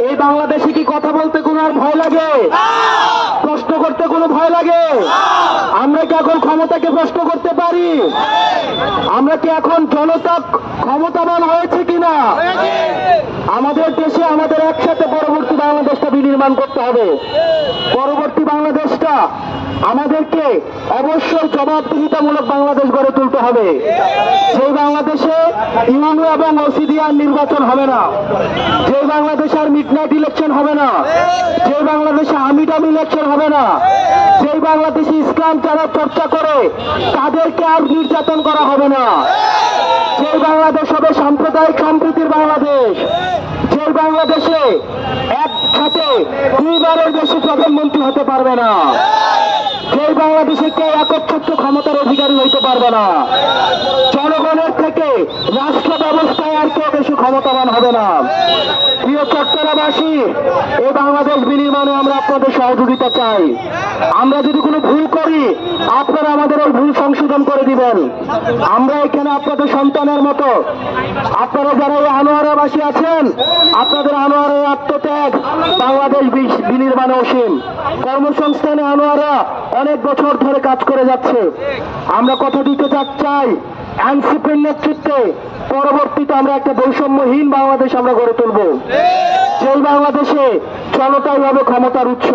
এই বাংলাদেশে কি কথা বলতে কোনো আর ভয় লাগে? প্রশ্ন করতে কোনো ভয় লাগে? আমরা কি এখন ক্ষমতাকে প্রশ্ন করতে পারি? আমরা কি এখন জনতা ক্ষমতাবান হয়েছে কিনা? আমাদের দেশে আমাদের একসাথে পরবর্তী বাংলাদেশটা বিনির্মাণ করতে হবে। পরবর্তী বাংলাদেশটা আমাদেরকে অবশ্যই জবাবদিহিতামূলক বাংলাদেশ গড়ে তুলতে হবে। সেই বাংলাদেশে ইউনো এবং ওসিডিআর নির্বাচন হবে না, যে বাংলাদেশে আর মিডনাইট ইলেকশন হবে না, যে বাংলাদেশে আমিডাম ইলেকশন হবে না, যে বাংলাদেশে ইসলাম যারা চর্চা করে তাদেরকে আর নির্যাতন করা হবে না, যে বাংলাদেশ হবে সাম্প্রদায়িক সম্প্রীতির বাংলাদেশ, যে বাংলাদেশে একসাথে দুইবারের বেশি প্রধানমন্ত্রী হতে পারবে না, সেই বাংলাদেশে কেউ একচ্ছত্র ক্ষমতার অধিকারী হইতে পারবে না, জনগণের থেকে রাষ্ট্র ব্যবস্থায় আর কেউ বেশি ক্ষমতাবান হবে না। প্রিয় চট্টগ্রামবাসী, এই বাংলাদেশ বিনির্মাণে আমরা আপনাদের সহযোগিতা চাই। আমরা যদি কোনো ভুল করি আপনারা আমাদের ওই ভুল সংশোধন করে দিবেন। আমরা এখানে আপনাদের সন্তানের মতো, আপনারা যারা এই আনোয়ারাবাসী আছেন আপনাদের আনোয়ারের আত্মত্যাগ বাংলাদেশ বিনির্মাণে অসীম। কর্মসংস্থানে আনোয়ারা অনেক বছর ধরে কাজ করে যাচ্ছে। আমরা কথা দিতে চাই এনসিপির নেতৃত্বে পরবর্তীতে আমরা একটা বৈষম্যহীন বাংলাদেশ আমরা গড়ে তুলব, যেই বাংলাদেশে জনতাই হবে ক্ষমতার উৎস।